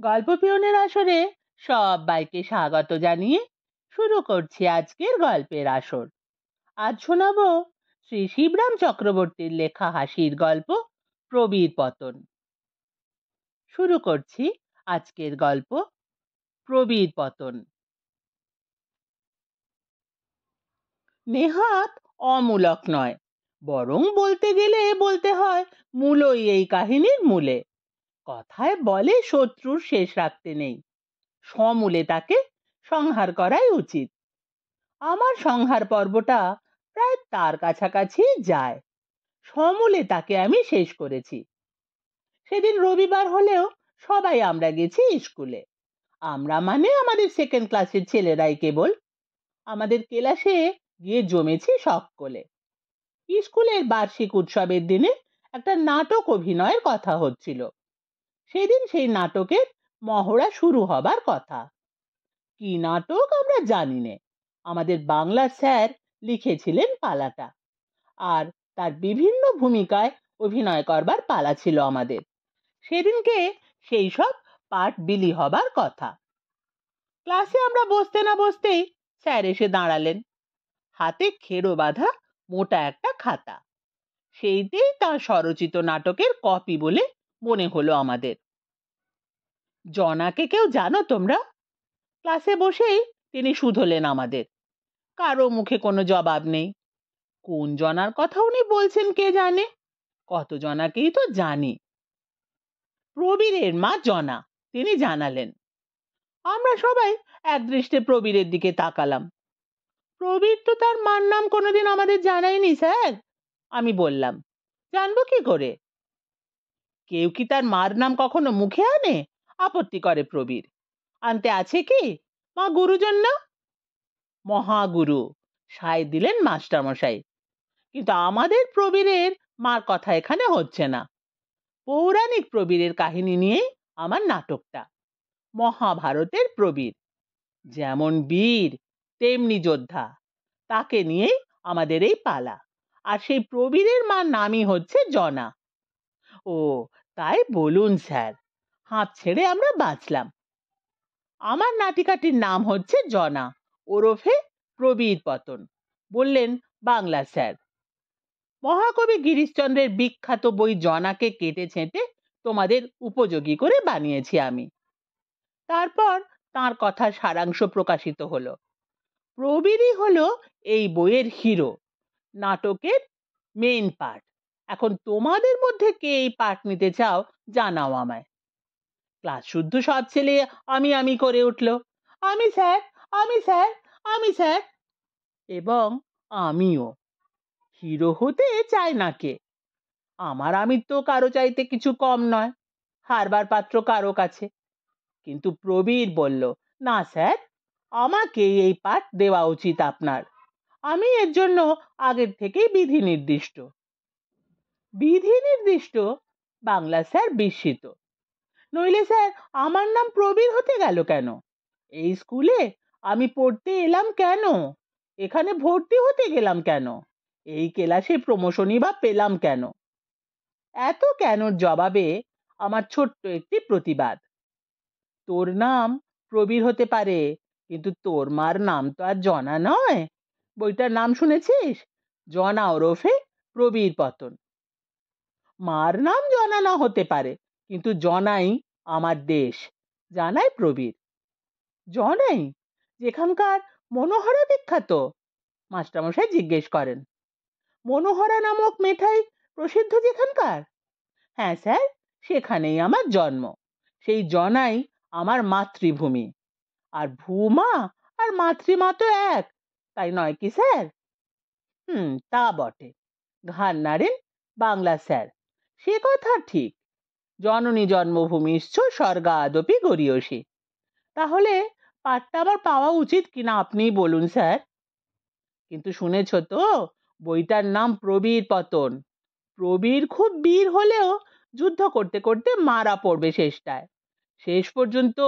গল্প পিয়নের আসরে সবাইকে স্বাগত জানিয়ে শুরু করছি আজকের গল্পের আসর। আজ শোনাবো শ্রী শিবরাম চক্রবর্তীর লেখা হাসির গল্প প্রবীর পতন। শুরু করছি আজকের গল্প প্রবীর পতন। নেহাত অমূলক নয়, বরং বলতে গেলে বলতে হয় মূলই এই কাহিনীর মূলে। কথায় বলে শত্রুর শেষ রাখতে নেই, সমূলে তাকে সংহার করাই উচিত। আমার সংহার পর্বটা প্রায় তার কাছাকাছি যায়, সমূলে তাকে আমি শেষ করেছি। সেদিন রবিবার হলেও সবাই আমরা গেছি স্কুলে। আমরা মানে আমাদের সেকেন্ড ক্লাসের ছেলেরাই কেবল। আমাদের ক্লাসে গিয়ে জমেছি সকলে। স্কুলের বার্ষিক উৎসবের দিনে একটা নাটক অভিনয়ের কথা হচ্ছিল। সেদিন সেই নাটকের মহড়া শুরু হবার কথা। কি নাটক আমরা জানি না, আমাদের বাংলার স্যার লিখেছিলেন পালাটা, আর তার বিভিন্ন ভূমিকায় অভিনয় করবার পালা ছিল আমাদের। সেদিনকে সেই সব পাঠ বিলি হবার কথা। ক্লাসে আমরা বসতে না বসতেই স্যার এসে দাঁড়ালেন, হাতে খেড়ো বাঁধা মোটা একটা খাতা। সেইতেই তার স্বরচিত নাটকের কপি বলে মনে হলো আমাদের। জনাকে কেউ জানো তোমরা? ক্লাসে বসেই তিনি শুধলেন আমাদের। কারো মুখে কোনো জবাব নেই। কোন জনার কথা উনি বলছেন কে জানে, কত জনাকেই তো জানি। প্রবীরের মা জনা, তিনি জানালেন। আমরা সবাই একদৃষ্টে প্রবীরের দিকে তাকালাম। প্রবীর তো তার মার নাম কোনোদিন আমাদের জানায়নি স্যার। আমি বললাম, জানবো কি করে? কেউ কি তার মার নাম কখনো মুখে আনে? আপত্তি করে প্রবীর। আনতে আছে কি? মা গুরুজন না? মহাগুরু, সায় দিলেন মাস্টারমশাই। কিন্তু আমাদের প্রবীরের মার কথা এখানে হচ্ছে না। পৌরাণিক প্রবীরের কাহিনী নিয়েই আমার নাটকটা। মহাভারতের প্রবীর, যেমন বীর তেমনি যোদ্ধা, তাকে নিয়েই আমাদের এই পালা। আর সেই প্রবীরের মার নামই হচ্ছে জনা। ও, তাই বলুন স্যার, হাঁপ ছেড়ে আমরা বাঁচলাম। আমার নাটিকাটির নাম হচ্ছে জনা ওরফে প্রবীর পতন, বললেন বাংলা স্যার। মহাকবি গিরিশচন্দ্রের বিখ্যাত বই জনাকে কেটে ছেঁটে তোমাদের উপযোগী করে বানিয়েছি আমি। তারপর তার কথার সারাংশ প্রকাশিত হলো। প্রবীরই হলো এই বইয়ের হিরো, নাটকের মেইন পার্ট। এখন তোমাদের মধ্যে কে এই পার্ট নিতে চাও জানাও আমায়। ক্লাস শুদ্ধ সব ছেলে আমি আমি করে উঠল। আমি স্যার, আমি স্যার, আমি স্যার। এবং আমিও। হিরো হতে চায় না কে? আমার আমি তো কারো চাইতে কিছু কম নয়, হারবার পাত্র কারো কাছে। কিন্তু প্রবীর বলল, না স্যার, আমাকে এই পাঠ দেওয়া উচিত আপনার। আমি এর জন্য আগের থেকেই বিধি নির্দিষ্ট। বিধি নির্দিষ্ট? বাংলা স্যার বিস্মিত। নইলে স্যার আমার নাম প্রবীর হতে গেল কেন? এই স্কুলে আমি পড়তে এলাম কেন? এখানে ভর্তি হতে গেলাম কেন? এই ক্লাসে প্রমোশনই বা পেলাম কেন? এত কেনর জবাবে আমার ছোট্ট একটি প্রতিবাদ। তোর নাম প্রবীর হতে পারে, কিন্তু তোর মার নাম তো আর জনা নয়। বইটার নাম শুনেছিস? জনা ওরফে প্রবীর পতন। মার নাম জনা না হতে পারে, কিন্তু জনাই আমার দেশ, জানাই প্রবীর। জনাই? যেখানকার মনোহরা বিখ্যাত? মাস্টারমশাই জিজ্ঞেস করেন। মনোহরা নামক মেঠাই প্রসিদ্ধ যেখানকার? হ্যাঁ স্যার, সেখানেই আমার জন্ম। সেই জনাই আমার মাতৃভূমি। আর ভূমা আর মাতৃমা তো এক, তাই নয় কি স্যার? তা বটে, ঘাড় নাড়েন বাংলা স্যার। সে কথা ঠিক। জননী জন্মভূমিশ্চ স্বর্গাদপি গরীয়সী। তাহলে পাঠটা আবার পাওয়া উচিত কিনা আপনিই বলুন স্যার। কিন্তু শুনেছ তো, বইটার নাম প্রবীর পতন। প্রবীর খুব বীর হলেও যুদ্ধ করতে করতে মারা পড়বে শেষটায়। শেষ পর্যন্ত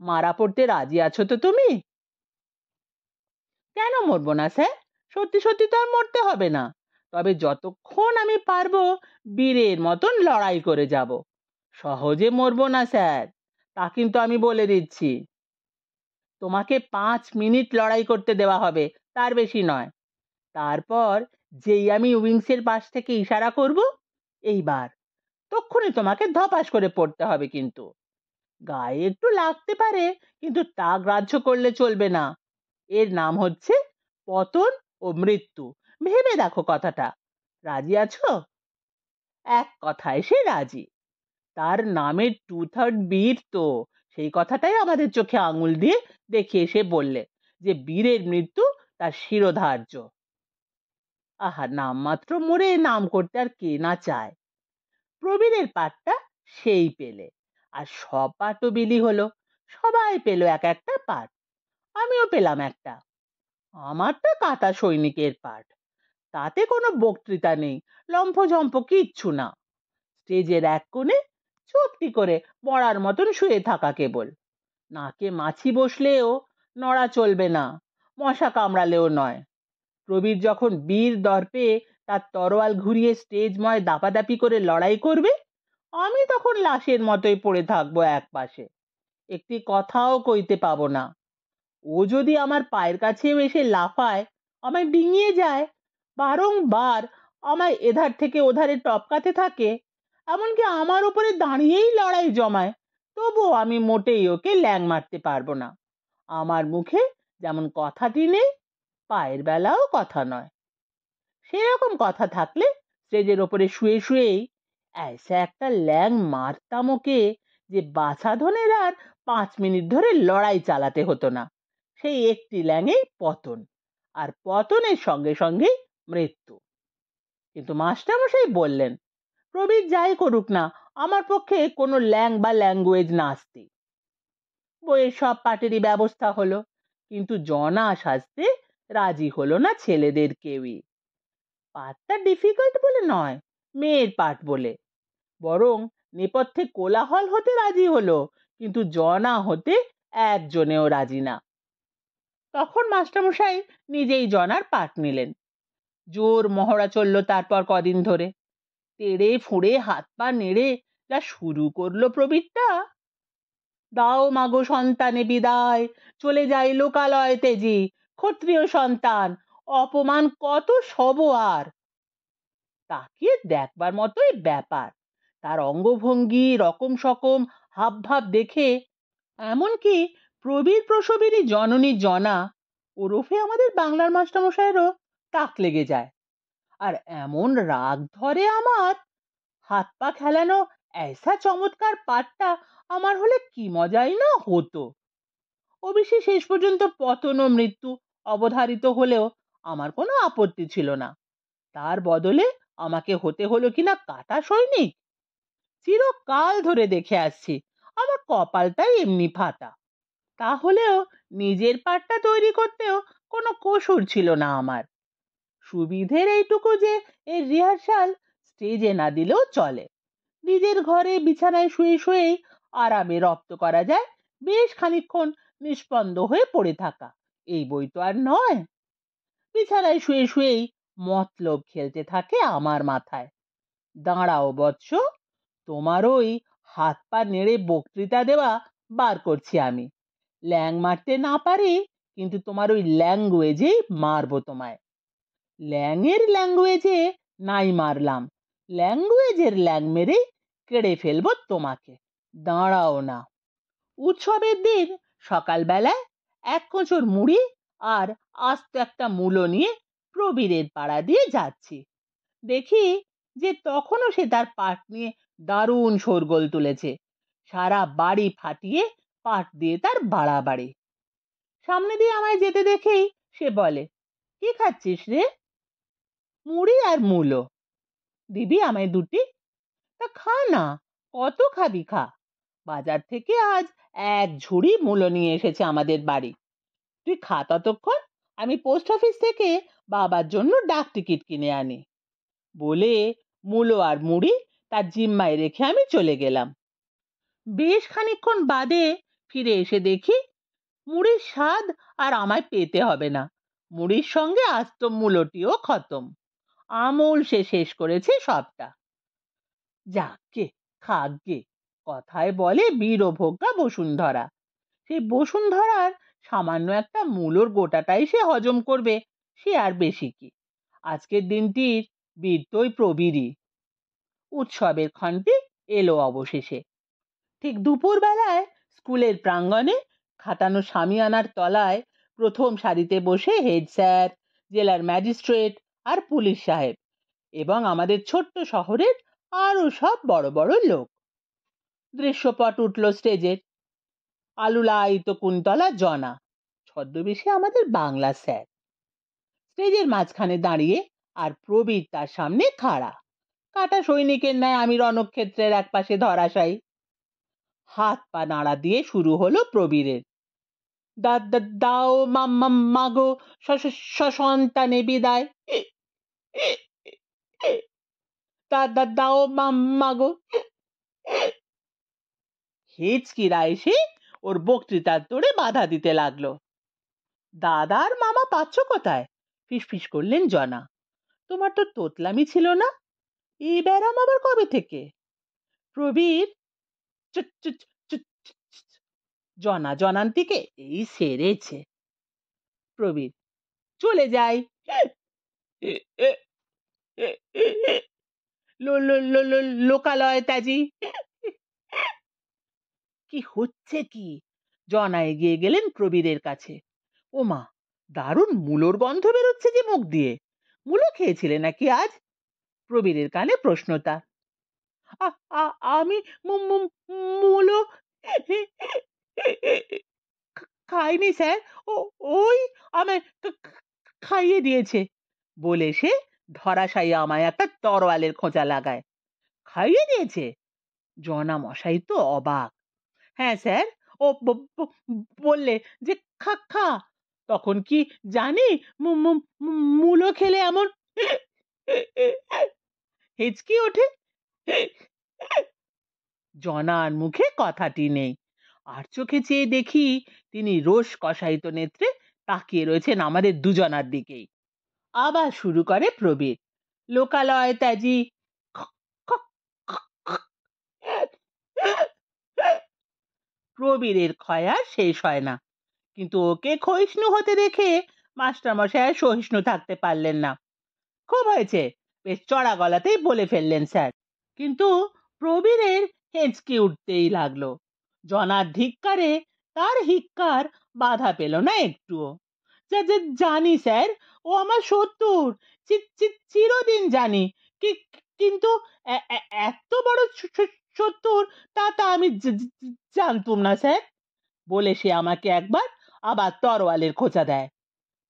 মারা পড়তে রাজি আছো তো তুমি? কেন মরবো না স্যার? সত্যি সত্যি তো আর মরতে হবে না। তবে যতক্ষণ আমি পারবো বীরের মতন লড়াই করে যাব। সহজে মরবো না স্যার। তা কিন্তু আমি বলে দিচ্ছি। তোমাকে 5 মিনিট লড়াই করতে দেওয়া হবে, তার বেশি নয়। তারপর যেই আমি উইংসের পাশ থেকে ইশারা করব, এইবার তক্ষুনি তোমাকে ধপাস করে পড়তে হবে। কিন্তু গায়ে একটু লাগতে পারে, কিন্তু তা গ্রাহ্য করলে চলবে না। এর নাম হচ্ছে পতন ও মৃত্যু। ভেবে দেখো কথাটা। রাজি আছো? এক কথায় সে রাজি। তার নামের 2/3 বীর তো। সেই কথাটাই আমাদের চোখে আঙুল দিয়ে দেখিয়ে সে বললে যে বীরের মৃত্যু তার শিরোধার্য। আহা, নামমাত্র মরে নাম করতে আর কে না চায়। প্রবীরের পাঠটা সেই পেলে, আর সব পাঠও বিলি হলো। সবাই পেল এক একটা পাঠ। আমিও পেলাম একটা। আমারটা কাঁটা সৈনিকের পাঠ। তাতে কোনো বক্তৃতা নেই, লম্ফঝম্প কিচ্ছু না। স্টেজের এক কোণে চুপটি করে মরার মতন শুয়ে থাকা কেবল। নাকে মাছি বসলেও নড়া চলবে না, মশা কামড়ালেও নয়। প্রবীর যখন বীর দর্পে তার তরোয়াল ঘুরিয়ে স্টেজময় দাপাদাপি করে লড়াই করবে, আমি তখন লাশের মতোই পড়ে থাকবো এক পাশে, একটি কথাও কইতে পাবো না। ও যদি আমার পায়ের কাছেও এসে লাফায়, আমায় ডিঙিয়ে যায়, বারংবার আমায় এধার থেকে ওধারে টপকাতে থাকে, এমনকি আমার উপরে দাঁড়িয়েই লড়াই জমায়, তবুও আমি মোটেই ওকে ল্যাং মারতে পারবো না। আমার মুখে যেমন কথাটি নেই, পায়ের বেলাও কথা নয়। সেরকম কথা থাকলে স্টেজের ওপরে শুয়ে শুয়েই এসে একটা ল্যাং মারতাম ওকে, যে বাছাধনের আর 5 মিনিট ধরে লড়াই চালাতে হতো না। সেই একটি ল্যাংয়েই পতন, আর পতনের সঙ্গে সঙ্গেই মৃত্যু। কিন্তু মাস্টারমশাই বললেন, প্রবীর যাই করুক না, আমার পক্ষে কোনো ল্যাং বা ল্যাঙ্গুয়েজ নাস্তি। বইয়ের সব পাঠেরই ব্যবস্থা হলো, কিন্তু জনা সাজতে রাজি হলো না ছেলেদের কেউই। পাঠটা ডিফিকাল্ট বলে নয়, মেয়ের পাঠ বলে। বরং নেপথ্যে কোলাহল হতে রাজি হলো, কিন্তু জনা হতে একজনেও রাজি না। তখন মাস্টারমশাই নিজেই জনার পাঠ নিলেন। জোর মহড়া চলল তারপর কদিন ধরে। তেড়ে ফুঁড়ে হাত পা নেড়ে যা শুরু করলো প্রবীরটা! দাও মাগো সন্তানে বিদায়, চলে যাই লোকালয় তেজি, ক্ষত্রিয় সন্তান, অপমান কত সব আর। তাকে দেখবার মতোই ব্যাপার। তার অঙ্গভঙ্গি, রকম সকম হাব ভাব দেখে এমনকি প্রবীর প্রসবেরই জননী জনা ওরফে আমাদের বাংলার মাস্টারমশাইয়েরও তাক লেগে যায়। আর এমন রাগ ধরে আমার, হাত পা খেলানো এসা চমৎকার পাঠটা আমার হলে কি মজাই না হতো। অবশ্যই শেষ পর্যন্ত পতন ও মৃত্যু অবধারিত হলেও আমার কোনো আপত্তি ছিল না। তার বদলে আমাকে হতে হলো কিনা কাঁটা সৈনিক, চিরকাল ধরে দেখে আসছি। আমার কপালটাই এমনি ফাটা। তাহলেও নিজের পাঠটা তৈরি করতেও কোনো কসুর ছিল না আমার। সুবিধের এইটুকু যে এর রিহার্সাল স্টেজে না দিলেও চলে। নিজের ঘরে বিছানায় শুয়ে শুয়েই আরামে রপ্ত করা যায় বেশ খানিকক্ষণ নিষ্পন্দ হয়ে পড়ে থাকা। এই বই তো আর নয়। বিছানায় শুয়ে শুয়েই মতলব খেলতে থাকে আমার মাথায়। দাঁড়াও বৎস, তোমার ওই হাত পা নেড়ে বক্তৃতা দেওয়া বার করছি আমি। ল্যাং মারতে না পারি, কিন্তু তোমার ওই ল্যাঙ্গুয়েজেই মারবো তোমায়। ল্যাংয়ের ল্যাঙ্গুয়েজে নাই মারলাম, ল্যাঙ্গুয়েজের ল্যাং মেরেই কেড়ে ফেলবো তোমাকে। দাঁড়াও না। উৎসবের দিন সকালবেলায় এক কোঁচর মুড়ি আর আস্ত একটা মূলো নিয়ে প্রবীরের পাড়া দিয়ে যাচ্ছি। দেখি যে তখনও সে তার পাট নিয়ে দারুণ শোরগোল তুলেছে। সারা বাড়ি ফাটিয়ে পাট দিয়ে তার বাড়াবাড়ি। সামনে দিয়ে আমায় যেতে দেখেই সে বলে, কি খাচ্ছিস রে? মুড়ি আর মূলো। দিবি আমায় দুটি? তা খা না, কত খাবি খা। বাজার থেকে আজ এক ঝুড়ি মূলো নিয়ে এসেছে আমাদের বাড়ি। তুই খা ততক্ষণ, আমি পোস্ট অফিস থেকে বাবার জন্য ডাক টিকিট কিনে আনি। বলে মূলো আর মুড়ি তার জিম্মায় রেখে আমি চলে গেলাম। বেশ খানিকক্ষণ বাদে ফিরে এসে দেখি মুড়ির স্বাদ আর আমায় পেতে হবে না। মুড়ির সঙ্গে আস্ত মূলোটিও খতম। আমূল সে শেষ করেছে সবটা। যাকে, খাগে। কথায় বলে বীরভোগ্যা বসুন্ধরা। সেই বসুন্ধরার সামান্য একটা মূলোর গোটাটাই সে হজম করবে, সে আর বেশি কি। আজকের দিনটির বীর তো ওই প্রবীরই। উৎসবের ক্ষণটি এলো অবশেষে। ঠিক দুপুর বেলায় স্কুলের প্রাঙ্গণে খাটানো শামিয়ানার তলায় প্রথম সারিতে বসে হেড স্যার, জেলার ম্যাজিস্ট্রেট আর পুলিশ সাহেব এবং আমাদের ছোট্ট শহরের আরো সব বড় বড় লোক। দৃশ্যপট উঠল স্টেজের। আলুলায়িত কুন্তলা জনা, ছদ্মবেশে আমাদের বাংলা স্যার, স্টেজের মাঝখানে দাঁড়িয়ে, আর প্রবীর তার সামনে খাড়া। কাটা সৈনিকের ন্যায় আমি রণক্ষেত্রের এক পাশে ধরাশায়ী। হাত পা নাড়া দিয়ে শুরু হলো প্রবীরের। দাও মাগো সন্তানে বিদায়, দাও মাগো। হেচকিরা এসে ওর বক্তৃতার তোড়ে বাধা দিতে লাগলো। দাদার মামা পাচ্ছ কোথায়? ফিসফিস করলেন জনা। তোমার তো তোতলামি ছিল না, এই ব্যারাম আবার কবে থেকে? প্রবীর জনা জনান্তিকে এই সেরেছে। প্রবীর, চলে যাই। লোকালয় তাজি। কি হচ্ছে কি? জনা এগিয়ে গেলেন প্রবীরের কাছে। ওমা, দারুণ মূলোর গন্ধ বেরোচ্ছে যে মুখ দিয়ে। মূলো খেয়েছিলে নাকি আজ? প্রবীরের কানে প্রশ্নটা। আমি মূলো খাইনি স্যার, ওই আমায় খাইয়ে দিয়েছে বলে সে ধরাশায়ী আমায় একটা তরোয়ালের খোঁচা লাগায়। খাইয়ে দিয়েছে? জনা মশাই তো অবাক। হ্যাঁ স্যার, ও বললে যে খা খা, তখন কি জানি মূলো খেলে এমন হেঁচকি ওঠে। জনার মুখে কথাটি নেই, আর চোখে চেয়ে দেখি তিনি রোষ কষায়িত নেত্রে তাকিয়ে রয়েছেন আমাদের দুজনার দিকেই। আবার শুরু করে প্রবীর। লোকালয় ত্যাজি। প্রবীরের ক্ষয় শেষ হয় না, কিন্তু ওকে ক্ষয়িষ্ণু হতে দেখে মাস্টারমশাই সহিষ্ণু থাকতে পারলেন না। খুব হয়েছে, বেশ চড়া গলাতেই বলে ফেললেন স্যার। কিন্তু প্রবীরের হেঁচকি উঠতেই লাগলো। জনার ধিক্কারে তার হিক্কার বাধা পেল না একটুও। জানি স্যার, ও আমার শত্রুর, চিরদিন জানি, কিন্তু এত বড় শত্রুর তা আমি জানতুম না স্যার বলে সে আমাকে একবার আবার তরোয়ালের খোঁচা দেয়।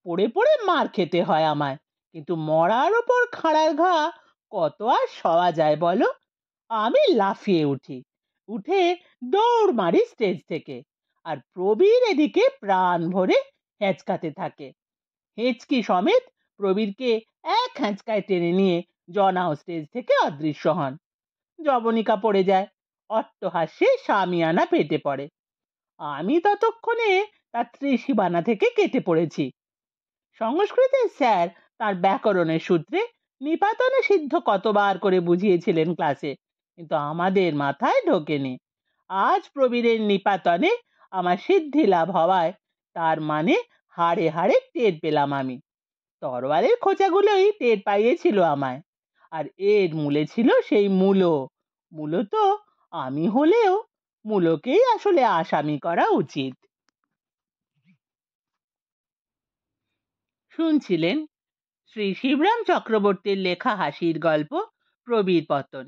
পড়ে পড়ে মার খেতে হয় আমায়, কিন্তু মরার ওপর খাড়ার ঘা কত আর সওয়া যায় বলো? আমি লাফিয়ে উঠি, উঠে দৌড় মারি স্টেজ থেকে, আর প্রবীর এদিকে প্রাণ ভরে হেঁচকাতে থাকে। হেঁচকি সমেত প্রবীরকে এক হ্যাঁচকায় টেনে নিয়ে জনাও স্টেজ থেকে অদৃশ্য হন। জবনিকা পড়ে যায়, অট্টহাস্যে শামিয়ানা পেটে পড়ে। আমি ততক্ষণে তার ত্রিসীমানা থেকে কেটে পড়েছি। সংস্কৃতের স্যার তার ব্যাকরণের সূত্রে নিপাতনে সিদ্ধ কতবার করে বুঝিয়েছিলেন ক্লাসে, কিন্তু আমাদের মাথায় ঢোকেনি। আজ প্রবীরের নিপাতনে আমার সিদ্ধি লাভ হওয়ায় তার মানে হাড়ে হাড়ে টের পেলাম আমি। তরোয়ালের খোঁচাগুলোই টের পাইয়েছিল আমায়, আর এর মূলে ছিল সেই মূলো। মূলত আমি হলেও মূলোকেই আসলে আসামি করা উচিত। শুনছিলেন শ্রী শিবরাম চক্রবর্তীর লেখা হাসির গল্প প্রবীর পতন।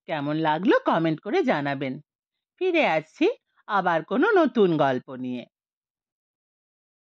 কেমন লাগলো কমেন্ট করে জানাবেন। ফিরে আসছি আবার কোনো নতুন গল্প নিয়ে।